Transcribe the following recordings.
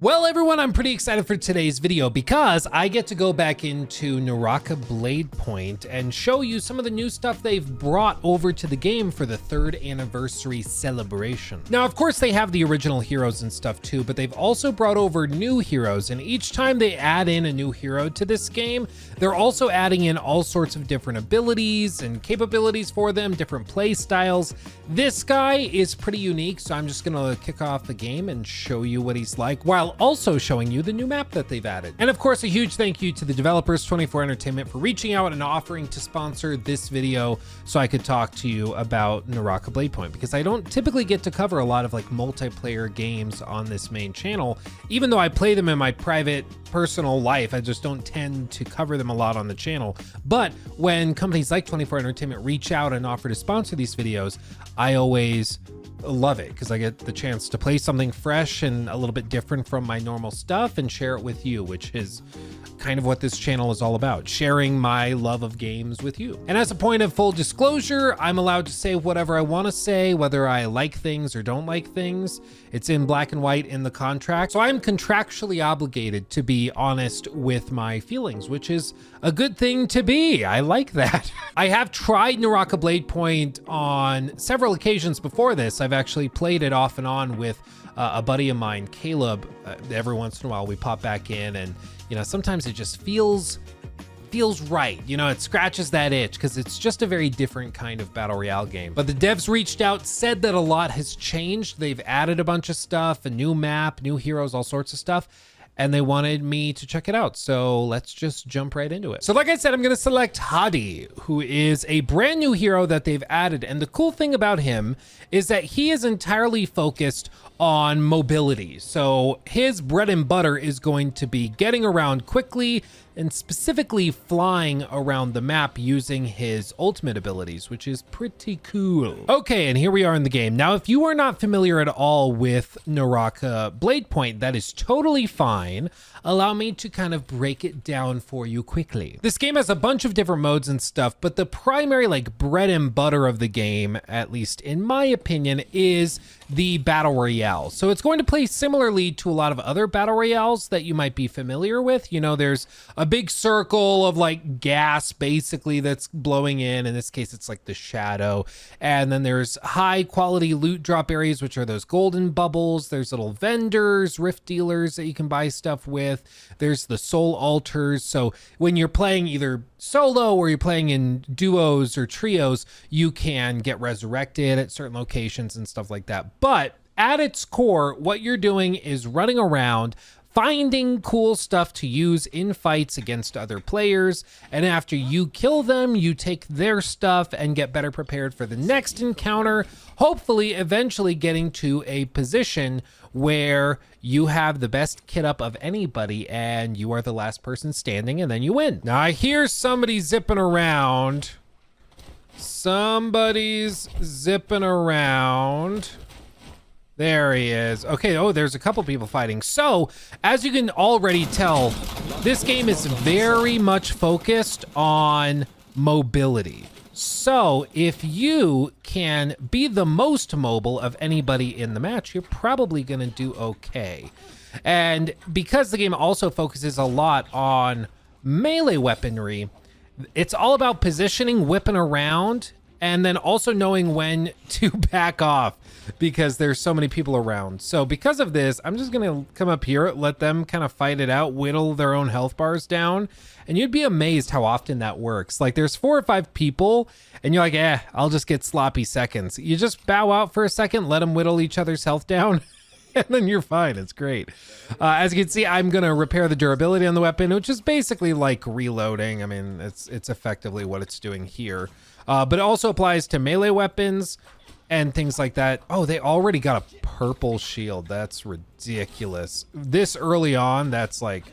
Well, everyone, I'm pretty excited for today's video because I get to go back into Naraka Bladepoint and show you some of the new stuff they've brought over to the game for the 3rd anniversary celebration. Now, of course, they have the original heroes and stuff too, but they've also brought over new heroes, and each time they add in a new hero to this game, they're also adding in all sorts of different abilities and capabilities for them, different play styles. This guy is pretty unique, so I'm just gonna kick off the game and show you what he's like, while also showing you the new map that they've added. And of course, a huge thank you to the developers 24 Entertainment for reaching out and offering to sponsor this video so I could talk to you about Naraka Bladepoint, because I don't typically get to cover a lot of like multiplayer games on this main channel. Even though I play them in my private personal life, I just don't tend to cover them a lot on the channel. But when companies like 24 Entertainment reach out and offer to sponsor these videos, I always love it because I get the chance to play something fresh and a little bit different from my normal stuff and share it with you, which is kind of what this channel is all about, sharing my love of games with you. And as a point of full disclosure, I'm allowed to say whatever I want to say, whether I like things or don't like things. It's in black and white in the contract. So I'm contractually obligated to be honest with my feelings, which is a good thing to be. I like that. I have tried Naraka Bladepoint on several occasions before this. I've actually played it off and on with a buddy of mine, Caleb. Every once in a while we pop back in, and you know, sometimes it just feels right. You know, it scratches that itch because it's just a very different kind of battle royale game. But the devs reached out, said that a lot has changed. They've added a bunch of stuff, a new map, new heroes, all sorts of stuff, and they wanted me to check it out. So let's just jump right into it. So like I said, I'm gonna select Hadi, who is a brand new hero that they've added. And the cool thing about him is that he is entirely focused on mobility. So his bread and butter is going to be getting around quickly and specifically flying around the map using his ultimate abilities, which is pretty cool. Okay, and here we are in the game. Now, if you are not familiar at all with Naraka Bladepoint, that is totally fine. Allow me to kind of break it down for you quickly. This game has a bunch of different modes and stuff, but the primary like bread and butter of the game, at least in my opinion, is the battle royale. So it's going to play similarly to a lot of other battle royales that you might be familiar with. You know, there's a big circle of like gas basically that's blowing in this case it's like the shadow, and then there's high quality loot drop areas, which are those golden bubbles. There's little vendors, rift dealers that you can buy stuff with. There's the soul altars, so when you're playing either solo or you're playing in duos or trios, you can get resurrected at certain locations and stuff like that. But at its core, what you're doing is running around finding cool stuff to use in fights against other players, and after you kill them, you take their stuff and get better prepared for the next encounter, hopefully eventually getting to a position where you have the best kit up of anybody and you are the last person standing, and then you win. Now I hear somebody zipping around. Somebody's zipping around. There he is. Okay, oh, there's a couple people fighting. So, as you can already tell, this game is very much focused on mobility. So, if you can be the most mobile of anybody in the match, you're probably gonna do okay. And because the game also focuses a lot on melee weaponry, it's all about positioning, whipping around, and then also knowing when to back off because there's so many people around. So because of this, I'm just gonna come up here, let them kind of fight it out, whittle their own health bars down, and you'd be amazed how often that works. Like there's 4 or 5 people and you're like, I'll just get sloppy seconds. You just bow out for a second, let them whittle each other's health down, and then you're fine. It's great. As you can see, I'm gonna repair the durability on the weapon, which is basically like reloading. I mean, it's effectively what it's doing here. But it also applies to melee weapons and things like that. Oh, they already got a purple shield. That's ridiculous. This early on, that's like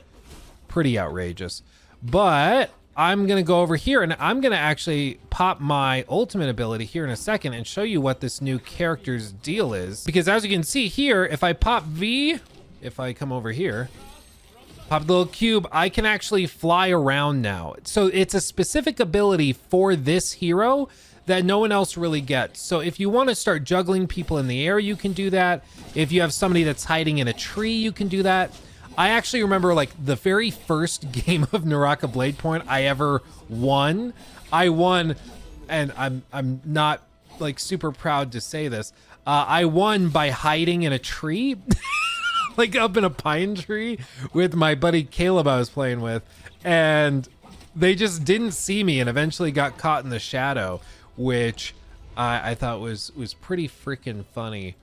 pretty outrageous. But I'm gonna go over here and I'm gonna actually pop my ultimate ability here in a second and show you what this new character's deal is. Because as you can see here, if I pop V, if I come over here, pop the little cube, I can actually fly around now. So it's a specific ability for this hero that no one else really gets. So if you want to start juggling people in the air, you can do that. If you have somebody that's hiding in a tree, you can do that. I actually remember like the very first game of Naraka Bladepoint I ever won. I won, and I'm not like super proud to say this. I won by hiding in a tree, like up in a pine tree with my buddy Caleb I was playing with. And they just didn't see me and eventually got caught in the shadow, which I thought was pretty freaking funny.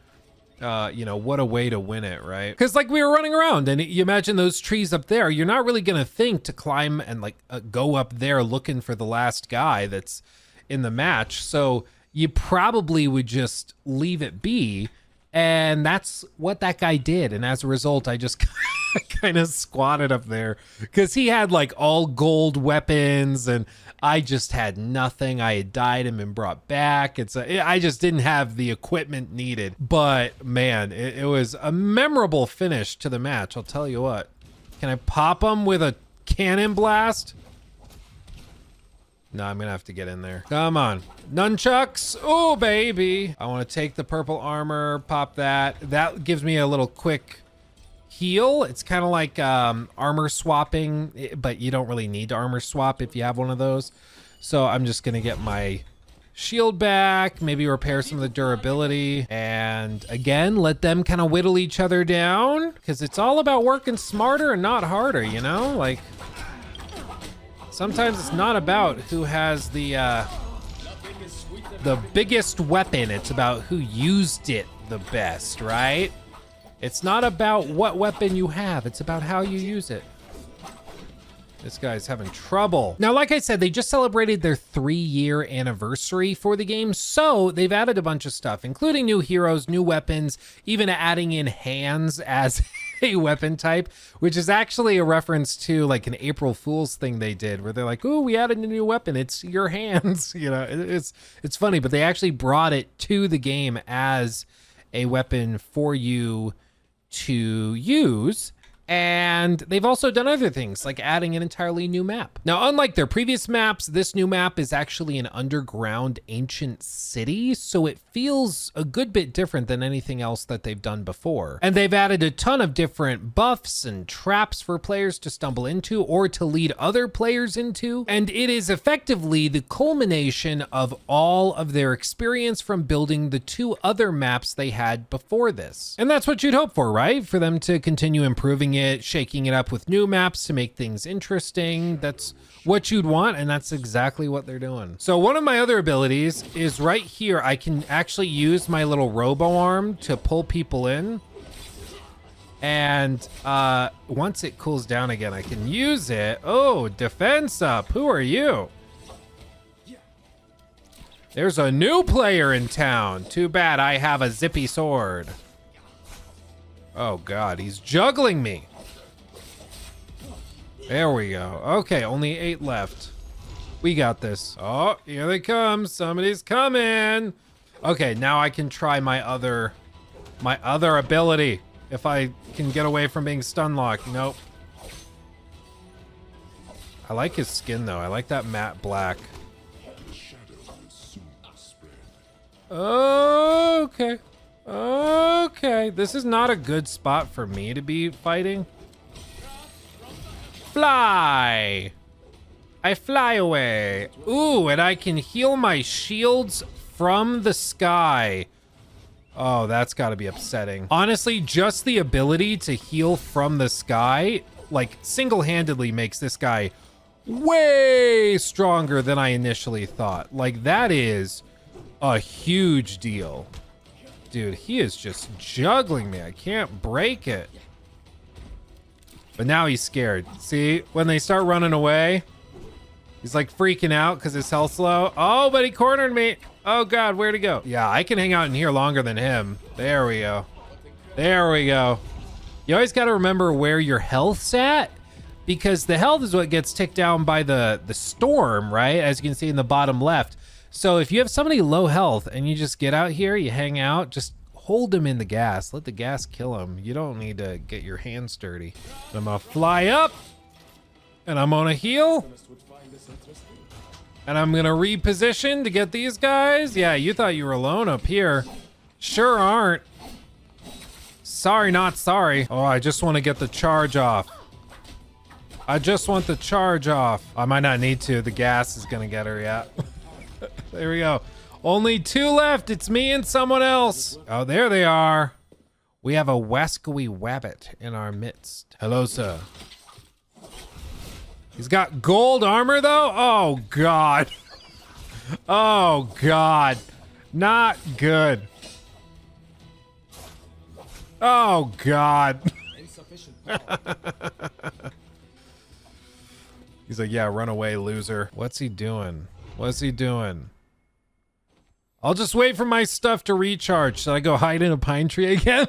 You know, what a way to win it, right? Because like we were running around and you imagine those trees up there, you're not really gonna think to climb and like go up there looking for the last guy that's in the match. So you probably would just leave it be. And that's what that guy did. And as a result, I just kind of squatted up there because he had like all gold weapons and I just had nothing. I had died and been brought back. I just didn't have the equipment needed. But man, it was a memorable finish to the match. I'll tell you what. Can I pop him with a cannon blast? No, I'm gonna have to get in there. Come on. Nunchucks. Oh, baby. I want to take the purple armor, pop that. That gives me a little quick heal. It's kind of like armor swapping, but you don't really need to armor swap if you have one of those. So I'm just gonna get my shield back, maybe repair some of the durability, and again, let them kind of whittle each other down, because it's all about working smarter and not harder, you know? Like, sometimes it's not about who has the biggest weapon. It's about who used it the best, right? It's not about what weapon you have. It's about how you use it. This guy's having trouble. Now, like I said, they just celebrated their 3-year anniversary for the game, so they've added a bunch of stuff, including new heroes, new weapons, even adding in hands as a weapon type, which is actually a reference to like an April Fool's thing they did where they're like, oh, we added a new weapon. It's your hands. You know, it's funny, but they actually brought it to the game as a weapon for you to use. And they've also done other things like adding an entirely new map. Now, unlike their previous maps, this new map is actually an underground ancient city, so it feels a good bit different than anything else that they've done before. And they've added a ton of different buffs and traps for players to stumble into or to lead other players into. And it is effectively the culmination of all of their experience from building the 2 other maps they had before this. And that's what you'd hope for, right? For them to continue improving it, shaking it up with new maps to make things interesting. That's what you'd want, and that's exactly what they're doing. So one of my other abilities is right here. I can actually use my little robo arm to pull people in. And once it cools down again, I can use it. Oh, defense up. Who are you? There's a new player in town. Too bad I have a zippy sword. Oh God, he's juggling me. There we go. Okay, only 8 left. We got this. Oh, here they come. Somebody's coming. Okay, now I can try my other ability. If I can get away from being stun locked. Nope. I like his skin though. I like that matte black. Okay. Okay, this is not a good spot for me to be fighting. Fly! I fly away. Ooh, and I can heal my shields from the sky. Oh, that's gotta be upsetting. Honestly, just the ability to heal from the sky, like, single-handedly makes this guy way stronger than I initially thought. Like, that is a huge deal. Dude, he is just juggling me. I can't break it. But now he's scared. See, when they start running away, he's like freaking out because his health's low. Oh, but he cornered me. Oh God, where'd he go? Yeah, I can hang out in here longer than him. There we go. There we go. You always got to remember where your health's at, because the health is what gets ticked down by the storm, right? As you can see in the bottom left. So if you have somebody low health and you just get out here, you hang out, just hold him in the gas. Let the gas kill him. You don't need to get your hands dirty. I'm gonna fly up and I'm gonna heal. And I'm gonna reposition to get these guys. Yeah, you thought you were alone up here. Sure aren't. Sorry, not sorry. Oh, I just want to get the charge off. I just want the charge off. I might not need to. The gas is gonna get her, yeah. There we go. Only 2 left. It's me and someone else. Oh, there they are. We have a wascoey wabbit in our midst. Hello, sir. He's got gold armor, though? Oh, God. Oh, God. Not good. Oh, God. He's like, yeah, run away, loser. What's he doing? What's he doing? I'll just wait for my stuff to recharge. Should I go hide in a pine tree again?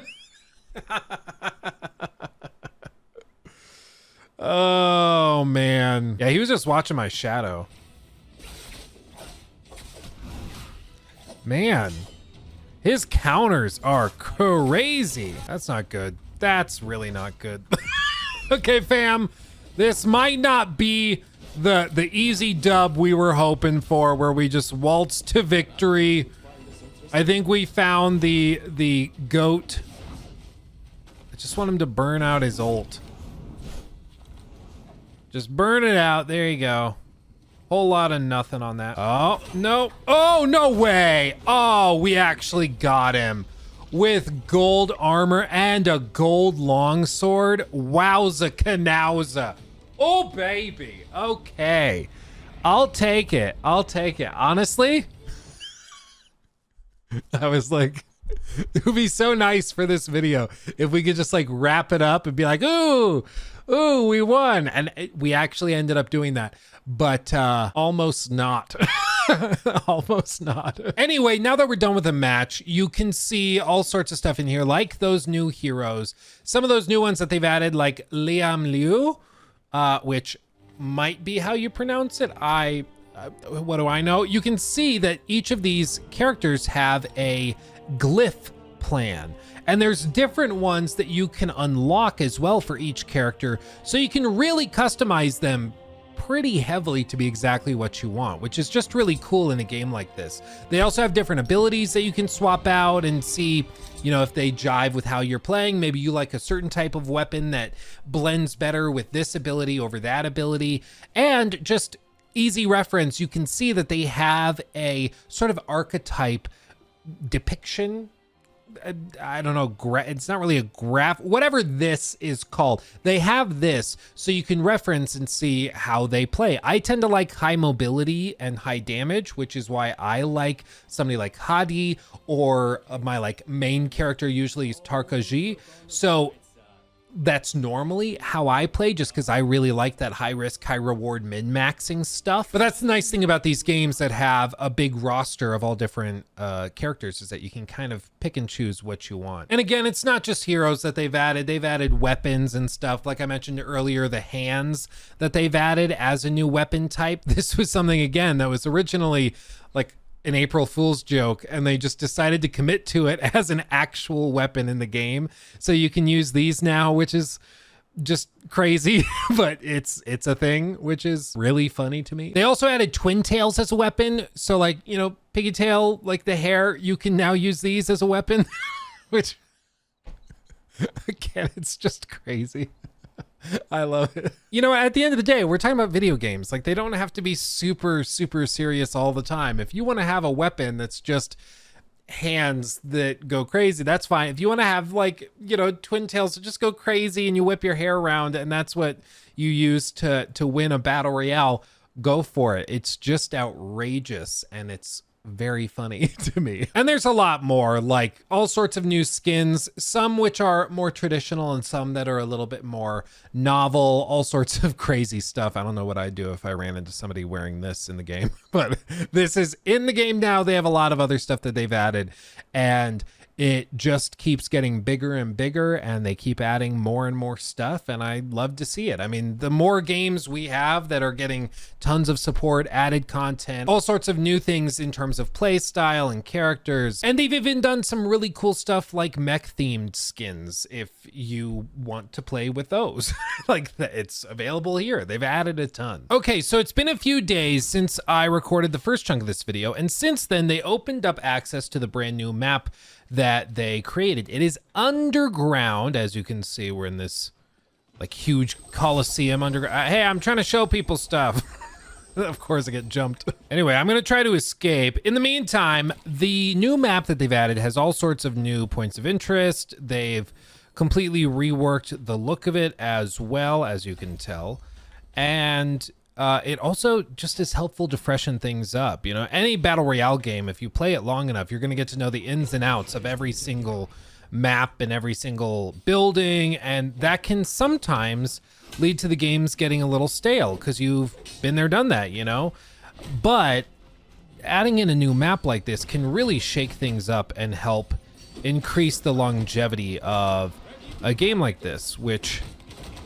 Oh, man. Yeah, he was just watching my shadow. Man, his counters are crazy. That's not good. That's really not good. Okay, fam, this might not be the easy dub we were hoping for, where we just waltz to victory. I think we found the goat. I just want him to burn out his ult. Just burn it out. There you go. Whole lot of nothing on that. Oh, no. Oh, no way. Oh, we actually got him with gold armor and a gold longsword. Wowza canowza. Oh, baby. Okay. I'll take it. I'll take it. Honestly, I was like, it would be so nice for this video if we could just like wrap it up and be like, ooh, we won. And we actually ended up doing that, but almost not. Almost not. Anyway, now that we're done with the match, you can see all sorts of stuff in here, like those new heroes. Some of those new ones that they've added, like Liam Liu, which might be how you pronounce it. What do I know? You can see that each of these characters have a glyph plan, and there's different ones that you can unlock as well for each character, so you can really customize them pretty heavily to be exactly what you want, which is just really cool in a game like this. They also have different abilities that you can swap out and see, you know, if they jive with how you're playing. Maybe you like a certain type of weapon that blends better with this ability over that ability. And just easy reference, you can see that they have a sort of archetype depiction. I don't know, it's not really a graph, whatever this is called. They have this so you can reference and see how they play. I tend to like high mobility and high damage, which is why I like somebody like Hadi, or my like main character usually is Tarkaji. So that's normally how I play, just because I really like that high risk, high reward min-maxing stuff. But that's the nice thing about these games that have a big roster of all different characters, is that you can kind of pick and choose what you want. And again, it's not just heroes that they've added weapons and stuff. Like I mentioned earlier, the hands that they've added as a new weapon type. This was something, again, that was originally like an April Fool's joke, and they just decided to commit to it as an actual weapon in the game. So you can use these now, which is just crazy, but it's a thing, which is really funny to me. They also added twin tails as a weapon. So like, you know, piggy tail, like the hair, you can now use these as a weapon, which again, it's just crazy. I love it. You know, at the end of the day, we're talking about video games. Like, they don't have to be super, super serious all the time. If you want to have a weapon that's just hands that go crazy, that's fine. If you want to have, like, you know, twin tails that just go crazy and you whip your hair around and that's what you use to win a battle royale, go for it. It's just outrageous, and it's very funny to me. And there's a lot more, like all sorts of new skins, some which are more traditional and some that are a little bit more novel, all sorts of crazy stuff. I don't know what I'd do if I ran into somebody wearing this in the game, but this is in the game now. They have a lot of other stuff that they've added, and it just keeps getting bigger and bigger, and they keep adding more and more stuff, and I love to see it. I mean, the more games we have that are getting tons of support, added content, all sorts of new things in terms of play style and characters, and they've even done some really cool stuff like mech-themed skins if you want to play with those. Like, it's available here. They've added a ton. Okay, so it's been a few days since I recorded the first chunk of this video, and since then they opened up access to the brand new map that they created. It is underground. As you can see, we're in this like huge coliseum underground. Hey, I'm trying to show people stuff. Of course I get jumped. Anyway, I'm gonna try to escape. In the meantime, the new map that they've added has all sorts of new points of interest. They've completely reworked the look of it as well, as you can tell. And it also just is helpful to freshen things up. You know, any battle royale game, if you play it long enough, you're gonna get to know the ins and outs of every single map and every single building, and that can sometimes lead to the games getting a little stale because you've been there, done that, you know? But adding in a new map like this can really shake things up and help increase the longevity of a game like this, which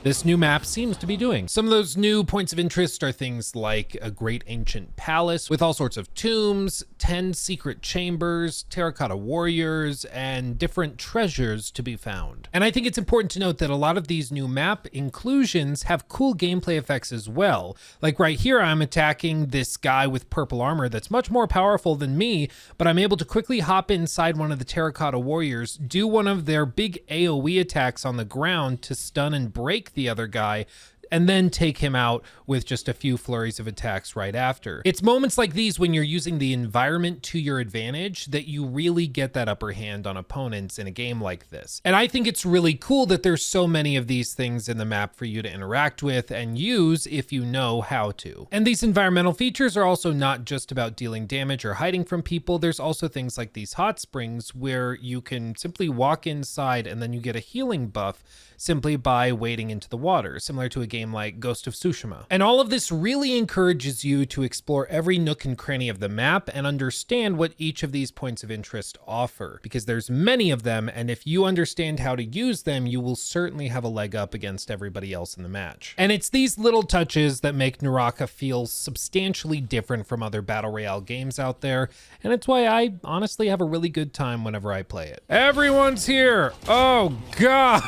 this new map seems to be doing. Some of those new points of interest are things like a great ancient palace with all sorts of tombs, 10 secret chambers, terracotta warriors, and different treasures to be found. And I think it's important to note that a lot of these new map inclusions have cool gameplay effects as well. Like right here, I'm attacking this guy with purple armor that's much more powerful than me, but I'm able to quickly hop inside one of the terracotta warriors, do one of their big AoE attacks on the ground to stun and break the other guy, and then take him out with just a few flurries of attacks right after. It's moments like these when you're using the environment to your advantage that you really get that upper hand on opponents in a game like this. And I think it's really cool that there's so many of these things in the map for you to interact with and use if you know how to. And these environmental features are also not just about dealing damage or hiding from people. There's also things like these hot springs where you can simply walk inside and then you get a healing buff simply by wading into the water, similar to a game like Ghost of Tsushima. And all of this really encourages you to explore every nook and cranny of the map and understand what each of these points of interest offer, because there's many of them, and if you understand how to use them, you will certainly have a leg up against everybody else in the match. And it's these little touches that make Naraka feel substantially different from other battle royale games out there, and it's why I honestly have a really good time whenever I play it. Everyone's here! Oh God!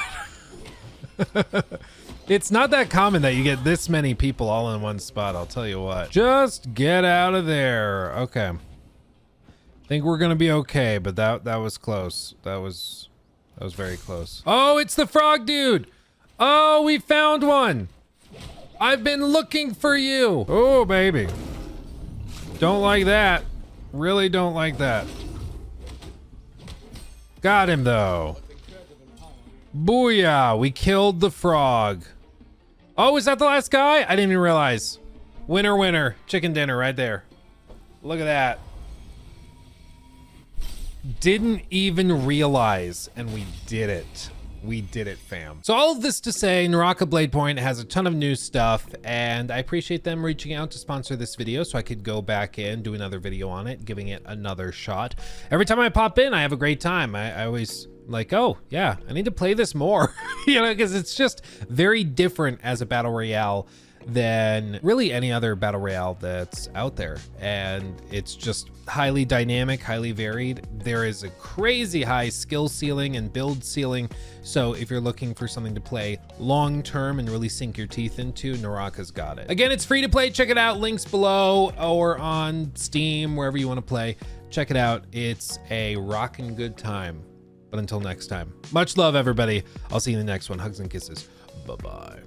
It's not that common that you get this many people all in one spot, I'll tell you what. Just get out of there. Okay. Think we're gonna be okay, but that was close. That was very close. Oh, it's the frog dude! Oh, we found one! I've been looking for you! Oh, baby. Don't like that. Really don't like that. Got him, though. Booyah, we killed the frog. Oh, is that the last guy? I didn't even realize. Winner, winner, chicken dinner right there. Look at that. Didn't even realize, and we did it. We did it, fam. So all of this to say, Naraka Bladepoint has a ton of new stuff, and I appreciate them reaching out to sponsor this video so I could go back in, do another video on it, giving it another shot. Every time I pop in, I have a great time. I always like, oh yeah, I need to play this more, you know, because it's just very different as a battle royale than really any other battle royale that's out there. And it's just highly dynamic, highly varied. There is a crazy high skill ceiling and build ceiling. So if you're looking for something to play long term and really sink your teeth into, Naraka's got it. Again, it's free to play. Check it out. Links below or on Steam, wherever you want to play. Check it out. It's a rockin' good time. But until next time, much love, everybody. I'll see you in the next one. Hugs and kisses. Bye-bye.